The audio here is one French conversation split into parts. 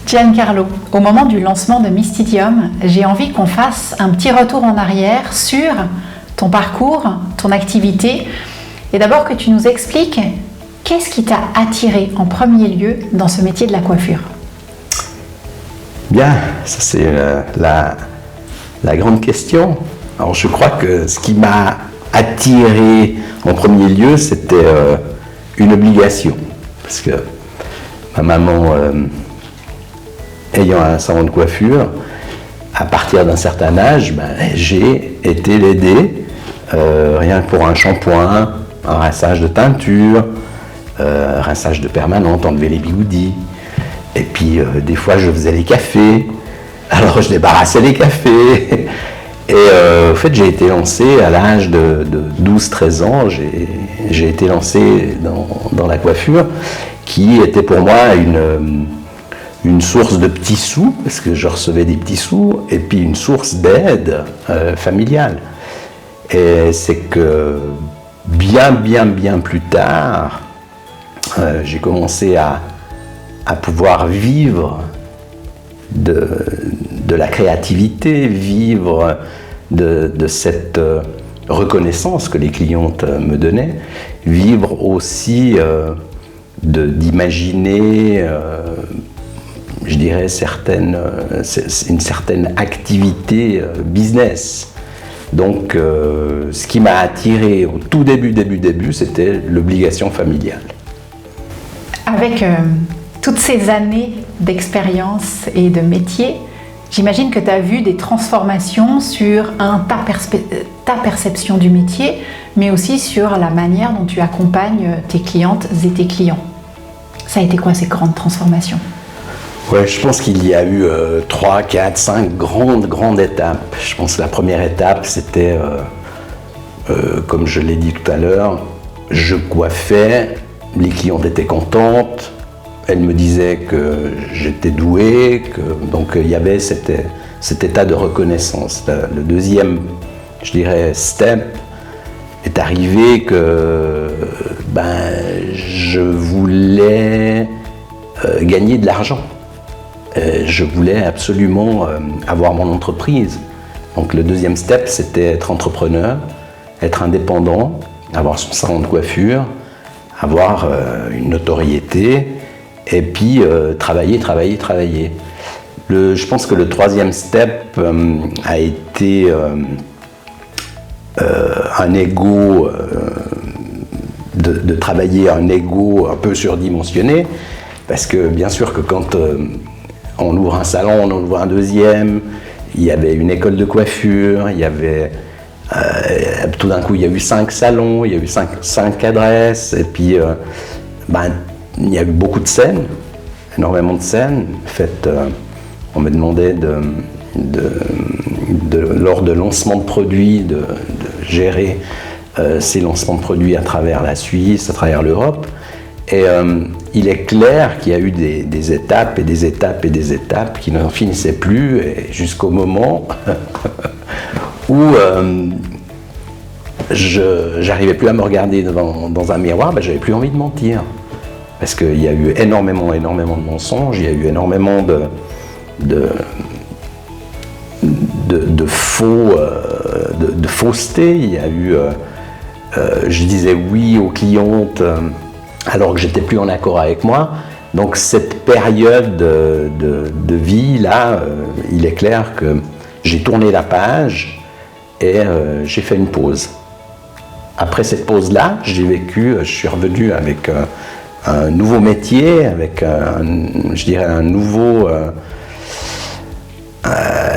Giancarlo, au moment du lancement de Mystidium, j'ai envie qu'on fasse un petit retour en arrière sur ton parcours, ton activité, et d'abord que tu nous expliques qu'est-ce qui t'a attiré en premier lieu dans ce métier de la coiffure. Bien, ça c'est la grande question. Alors je crois que ce qui m'a attiré en premier lieu, c'était une obligation, parce que ma maman ayant un salon de coiffure, à partir d'un certain âge, j'ai été l'aider, rien que pour un shampoing, un rinçage de teinture, rinçage de permanente, enlever les bigoudis. Et puis des fois je faisais les cafés, alors je débarrassais les cafés. Et en fait j'ai été lancé à l'âge de 12-13 ans, j'ai été lancé dans la coiffure, qui était pour moi une source de petits sous, parce que je recevais des petits sous, et puis une source d'aide familiale. Et c'est que bien plus tard, j'ai commencé à pouvoir vivre de la créativité, vivre de cette reconnaissance que les clientes me donnaient, vivre aussi d'imaginer, je dirais, une certaine activité business. Donc, ce qui m'a attiré au tout début, c'était l'obligation familiale. Avec toutes ces années d'expérience et de métier, j'imagine que tu as vu des transformations sur ta perception du métier, mais aussi sur la manière dont tu accompagnes tes clientes et tes clients. Ça a été quoi ces grandes transformations ? Ouais, je pense qu'il y a eu 3, 4, 5 grandes étapes. Je pense que la première étape, c'était, comme je l'ai dit tout à l'heure, je coiffais, les clientes étaient contentes, elles me disaient que j'étais doué, donc il y avait cet état de reconnaissance. Le deuxième, je dirais, step est arrivé que je voulais gagner de l'argent. Je voulais absolument avoir mon entreprise. Donc le deuxième step, c'était être entrepreneur, être indépendant, avoir son salon de coiffure, avoir une notoriété, et puis travailler. Je pense que le troisième step a été un ego, de travailler un ego un peu surdimensionné, parce que bien sûr que quand on ouvre un salon, on ouvre un deuxième, il y avait une école de coiffure, il y avait tout d'un coup il y a eu 5 salons, il y a eu 5 adresses, et puis il y a eu beaucoup de scènes, énormément de scènes. En fait, on me demandait lors de lancement de produits, de gérer ces lancements de produits à travers la Suisse, à travers l'Europe. Et il est clair qu'il y a eu des étapes qui n'en finissaient plus, jusqu'au moment où je n'arrivais plus à me regarder dans un miroir, j'avais plus envie de mentir. Parce qu'il y a eu énormément de mensonges, il y a eu énormément de fausseté, il y a eu... je disais oui aux clientes alors que j'étais plus en accord avec moi. Donc cette période de vie là, il est clair que j'ai tourné la page et j'ai fait une pause. Après cette pause là, je suis revenu avec un nouveau métier, avec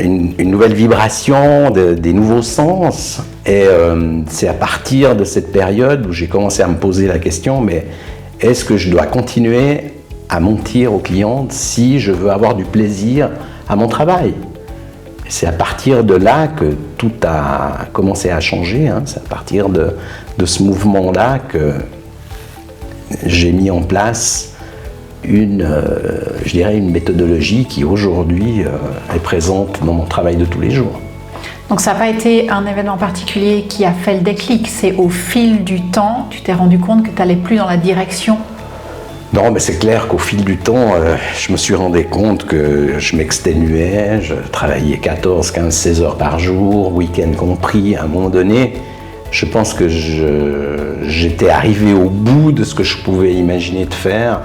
une nouvelle vibration, des nouveaux sens. Et c'est à partir de cette période où j'ai commencé à me poser la question, mais est-ce que je dois continuer à mentir aux clientes si je veux avoir du plaisir à mon travail ? Et c'est à partir de là que tout a commencé à changer. C'est à partir de ce mouvement-là que j'ai mis en place une méthodologie qui aujourd'hui est présente dans mon travail de tous les jours. Donc ça n'a pas été un événement particulier qui a fait le déclic, c'est au fil du temps, tu t'es rendu compte que tu n'allais plus dans la direction Non, mais c'est clair qu'au fil du temps, je me suis rendu compte que je m'exténuais, je travaillais 14, 15, 16 heures par jour, week-end compris. À un moment donné, je pense que j'étais arrivé au bout de ce que je pouvais imaginer de faire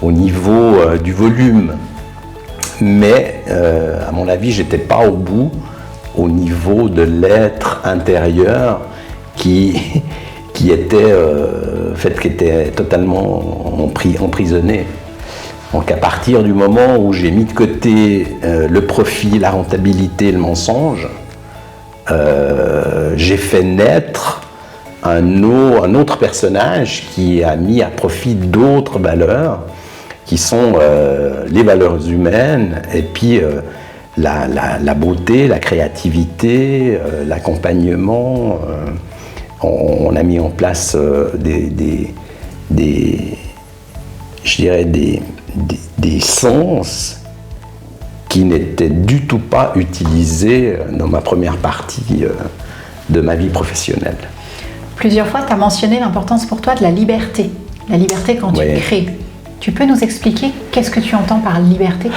au niveau du volume. Mais, à mon avis, je n'étais pas au bout au niveau de l'être intérieur qui était totalement emprisonné. Donc à partir du moment où j'ai mis de côté le profit, la rentabilité, le mensonge, j'ai fait naître un autre personnage qui a mis à profit d'autres valeurs, qui sont les valeurs humaines, et puis la beauté, la créativité, l'accompagnement. On a mis en place des sens qui n'étaient du tout pas utilisés dans ma première partie de ma vie professionnelle. Plusieurs fois, tu as mentionné l'importance pour toi de la liberté quand tu crées. Tu peux nous expliquer qu'est-ce que tu entends par liberté ?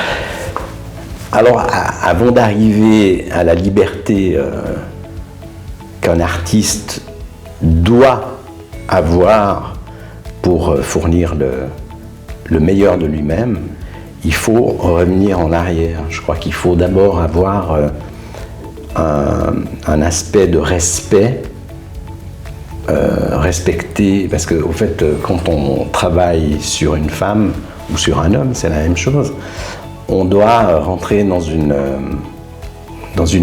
Alors, avant d'arriver à la liberté qu'un artiste doit avoir pour fournir le meilleur de lui-même, il faut revenir en arrière. Je crois qu'il faut d'abord avoir un aspect de respect, respecter, parce que au fait, quand on travaille sur une femme ou sur un homme, c'est la même chose. On doit rentrer dans une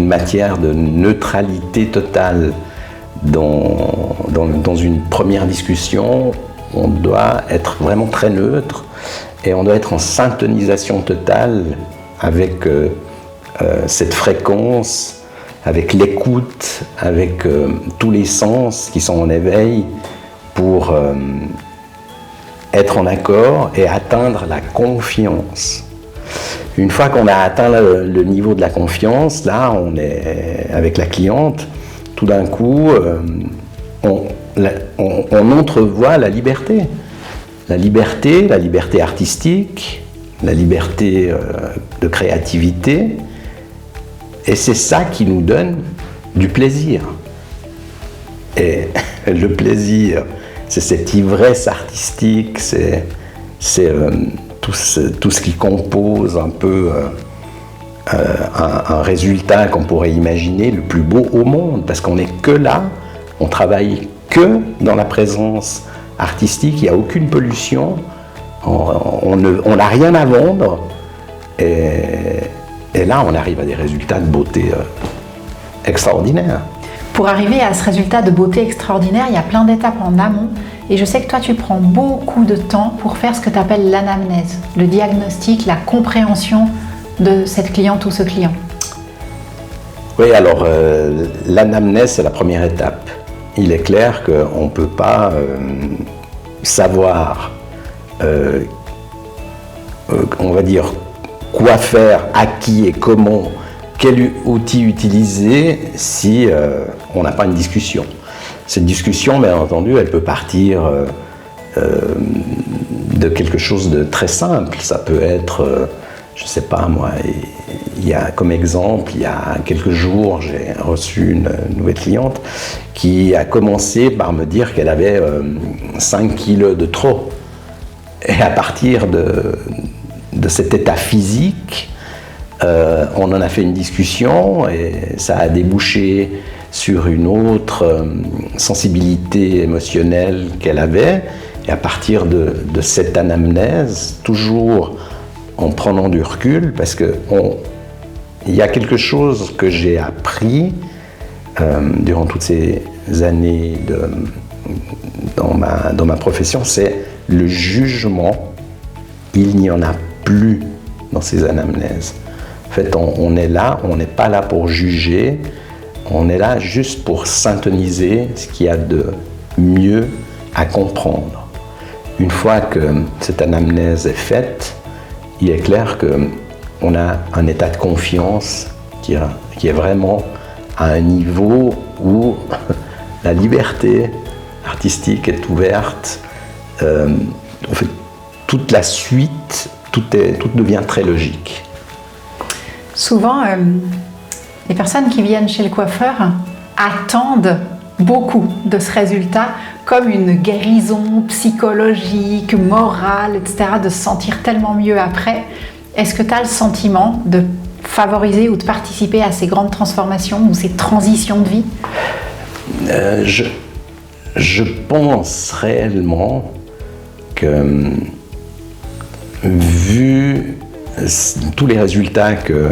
matière de neutralité totale. Dans une première discussion, on doit être vraiment très neutre et on doit être en syntonisation totale avec cette fréquence, avec l'écoute, avec tous les sens qui sont en éveil pour être en accord et atteindre la confiance. Une fois qu'on a atteint le niveau de la confiance, là, on est avec la cliente. Tout d'un coup, on entrevoit la liberté. La liberté artistique, la liberté de créativité. Et c'est ça qui nous donne du plaisir. Et le plaisir, c'est cette ivresse artistique, c'est tout ce qui compose un peu un résultat qu'on pourrait imaginer le plus beau au monde, parce qu'on n'est que là, on travaille que dans la présence artistique, il n'y a aucune pollution, on n'a rien à vendre, et là on arrive à des résultats de beauté extraordinaires. Pour arriver à ce résultat de beauté extraordinaire, il y a plein d'étapes en amont, et je sais que toi tu prends beaucoup de temps pour faire ce que tu appelles l'anamnèse, le diagnostic, la compréhension de cette cliente ou ce client. Oui, alors l'anamnèse, c'est la première étape. Il est clair qu'on ne peut pas savoir, on va dire, quoi faire, à qui et comment, quel outil utiliser si on n'a pas une discussion. Cette discussion, bien entendu, elle peut partir de quelque chose de très simple. Ça peut être, je ne sais pas moi, il y a comme exemple, il y a quelques jours, j'ai reçu une nouvelle cliente qui a commencé par me dire qu'elle avait 5 kilos de trop. Et à partir de cet état physique, on en a fait une discussion et ça a débouché sur une autre sensibilité émotionnelle qu'elle avait. Et à partir de cette anamnèse, toujours en prenant du recul, parce qu'il y a quelque chose que j'ai appris durant toutes ces années dans ma profession, c'est le jugement. Il n'y en a plus dans ces anamnèses. En fait, on est là, on n'est pas là pour juger, on est là juste pour syntoniser ce qu'il y a de mieux à comprendre. Une fois que cette anamnèse est faite, il est clair qu'on a un état de confiance qui est vraiment à un niveau où la liberté artistique est ouverte. En fait, toute la suite, tout devient très logique. Souvent, les personnes qui viennent chez le coiffeur attendent beaucoup de ce résultat, comme une guérison psychologique, morale, etc., de se sentir tellement mieux après. Est-ce que tu as le sentiment de favoriser ou de participer à ces grandes transformations ou ces transitions de vie? Je pense réellement que, vu tous les résultats que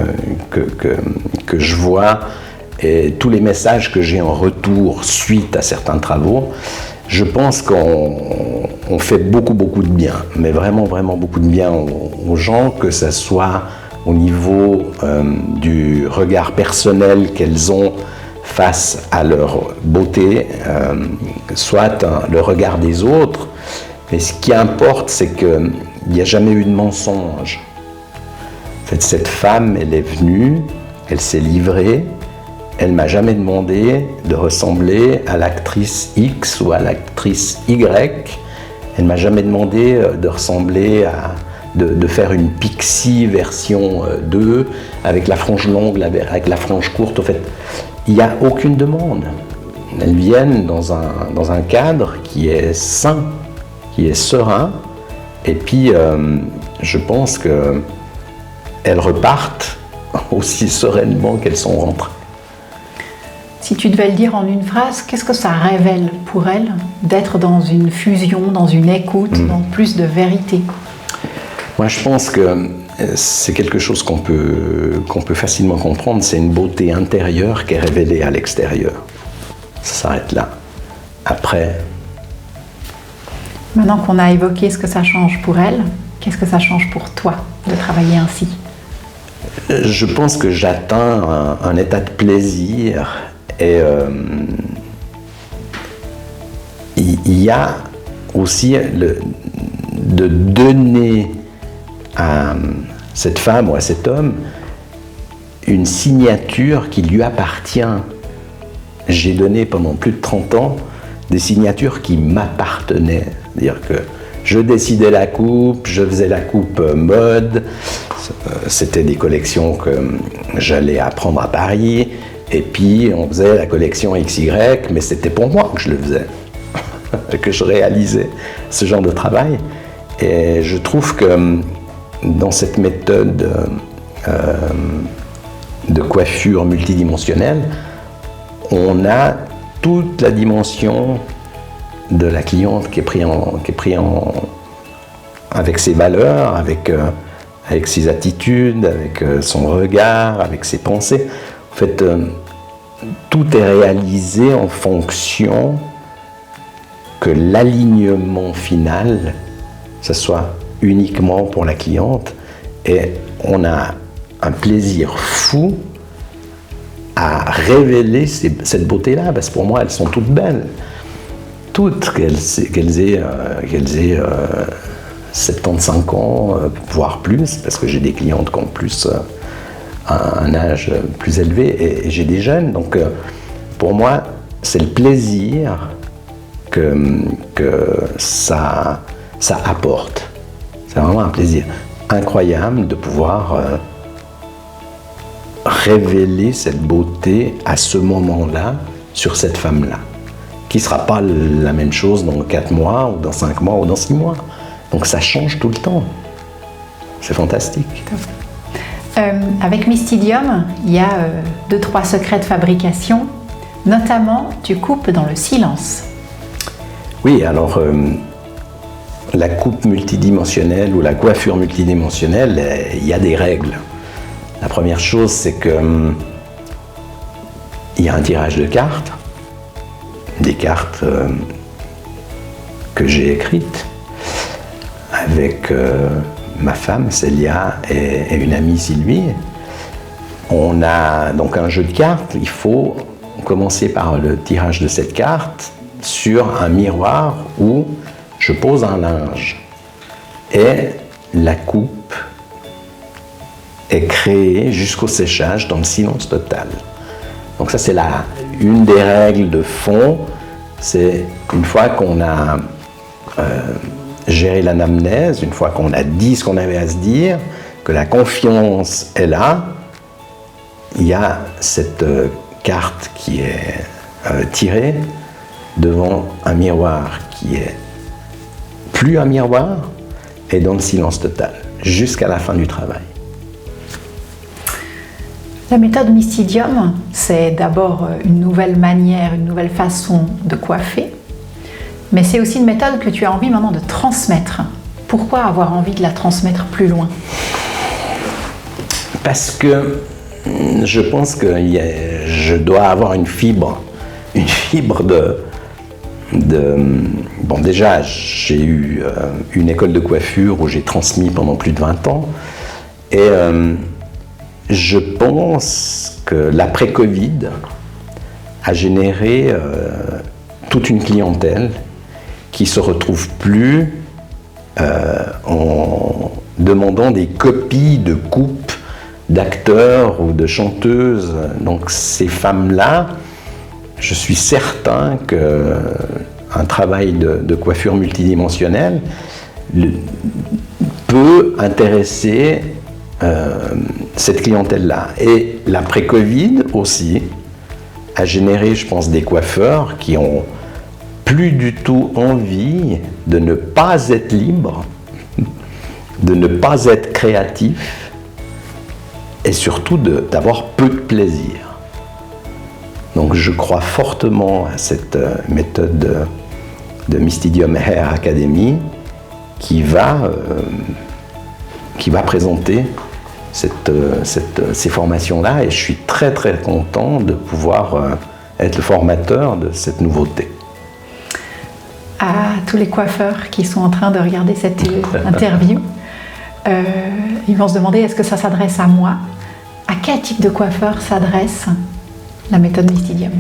je vois et tous les messages que j'ai en retour suite à certains travaux, je pense qu'on fait beaucoup de bien, mais vraiment beaucoup de bien aux gens, que ce soit au niveau du regard personnel qu'elles ont face à leur beauté, soit le regard des autres. Mais ce qui importe, c'est qu'il n'y a jamais eu de mensonge. En fait, cette femme, elle est venue, elle s'est livrée, elle ne m'a jamais demandé de ressembler à l'actrice X ou à l'actrice Y. Elle ne m'a jamais demandé de ressembler de faire une pixie version 2 avec la frange longue, avec la frange courte. En fait, il n'y a aucune demande. Elles viennent dans un cadre qui est sain, qui est serein, et puis je pense qu'elles repartent aussi sereinement qu'elles sont rentrées. Si tu devais le dire en une phrase, qu'est-ce que ça révèle pour elles d'être dans une fusion, dans une écoute, dans plus de vérité? Moi, je pense que c'est quelque chose qu'on peut facilement comprendre. C'est une beauté intérieure qui est révélée à l'extérieur. Ça s'arrête là. Après... Maintenant qu'on a évoqué ce que ça change pour elles, qu'est-ce que ça change pour toi de travailler ainsi? Je pense que j'atteins un état de plaisir. Et il y a aussi de donner à cette femme ou à cet homme une signature qui lui appartient. J'ai donné pendant plus de 30 ans des signatures qui m'appartenaient. C'est-à-dire que je décidais la coupe, je faisais la coupe mode, c'était des collections que j'allais apprendre à Paris. Et puis, on faisait la collection XY, mais c'était pour moi que je le faisais, que je réalisais ce genre de travail. Et je trouve que dans cette méthode de coiffure multidimensionnelle, on a toute la dimension de la cliente qui est prise avec ses valeurs, avec ses attitudes, avec son regard, avec ses pensées. En fait, tout est réalisé en fonction que l'alignement final, ce soit uniquement pour la cliente, et on a un plaisir fou à révéler cette beauté-là, parce que pour moi, elles sont toutes belles. Toutes, qu'elles aient 75 ans, voire plus, parce que j'ai des clientes qui ont plus... un âge plus élevé, et j'ai des jeunes. Donc pour moi, c'est le plaisir que ça apporte. C'est vraiment un plaisir incroyable de pouvoir révéler cette beauté à ce moment-là sur cette femme-là, qui ne sera pas la même chose dans 4 mois, ou dans 5 mois, ou dans 6 mois. Donc ça change tout le temps. C'est fantastique. Avec Mystidium, il y a 2-3 secrets de fabrication. Notamment, tu coupes dans le silence. Oui, alors la coupe multidimensionnelle ou la coiffure multidimensionnelle, il y a des règles. La première chose, c'est que il y a un tirage de cartes, des cartes que j'ai écrites avec ma femme Célia et une amie Sylvie. On a donc un jeu de cartes. Il faut commencer par le tirage de cette carte sur un miroir où je pose un linge. Et la coupe est créée jusqu'au séchage dans le silence total. Donc ça, c'est une des règles de fond. C'est une fois qu'on a gérer l'anamnèse, une fois qu'on a dit ce qu'on avait à se dire, que la confiance est là, il y a cette carte qui est tirée devant un miroir qui est plus un miroir et dans le silence total, jusqu'à la fin du travail. La méthode Mystidium, c'est d'abord une nouvelle manière, une nouvelle façon de coiffer, mais c'est aussi une méthode que tu as envie maintenant de transmettre. Pourquoi avoir envie de la transmettre plus loin? Parce que je pense que je dois avoir une fibre Bon, déjà, j'ai eu une école de coiffure où j'ai transmis pendant plus de 20 ans, et je pense que l'après-Covid a généré toute une clientèle qui ne se retrouve plus en demandant des copies de coupes d'acteurs ou de chanteuses. Donc ces femmes-là, je suis certain qu'un travail de coiffure multidimensionnelle peut intéresser cette clientèle-là. Et l'après-Covid aussi a généré, je pense, des coiffeurs qui ont plus du tout envie de ne pas être libres, de ne pas être créatifs et surtout d'avoir peu de plaisir. Donc je crois fortement à cette méthode de Mystidium Hair Academy qui va présenter ces formations-là, et je suis très très content de pouvoir être le formateur de cette nouveauté. À tous les coiffeurs qui sont en train de regarder cette interview, ils vont se demander, est-ce que ça s'adresse à moi? À quel type de coiffeur s'adresse la méthode Mystidium?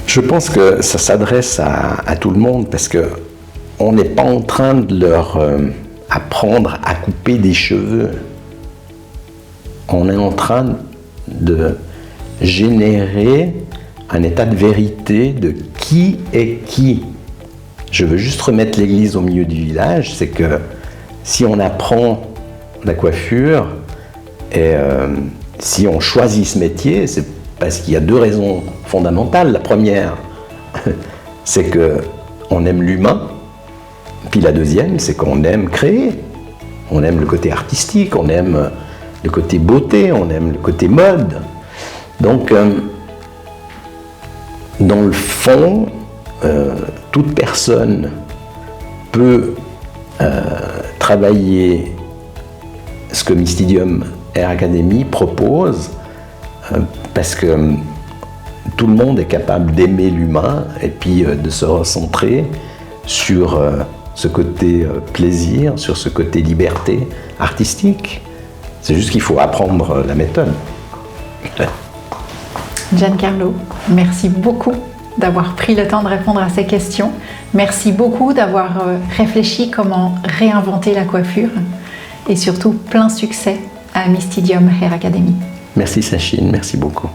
Je pense que ça s'adresse à tout le monde, parce qu'on n'est pas en train de leur apprendre à couper des cheveux. On est en train de générer un état de vérité de qui est qui. Je veux juste remettre l'église au milieu du village, c'est que si on apprend la coiffure et si on choisit ce métier, c'est parce qu'il y a deux raisons fondamentales. La première, c'est qu'on aime l'humain, puis la deuxième, c'est qu'on aime créer. On aime le côté artistique, on aime le côté beauté, on aime le côté mode. Donc, dans le fond, toute personne peut travailler ce que Mystidium Hair Academy propose, parce que tout le monde est capable d'aimer l'humain et puis de se recentrer sur ce côté plaisir, sur ce côté liberté artistique. C'est juste qu'il faut apprendre la méthode. Giancarlo, merci beaucoup d'avoir pris le temps de répondre à ces questions. Merci beaucoup d'avoir réfléchi comment réinventer la coiffure, et surtout plein succès à Mystidium Hair Academy. Merci Sachine, merci beaucoup.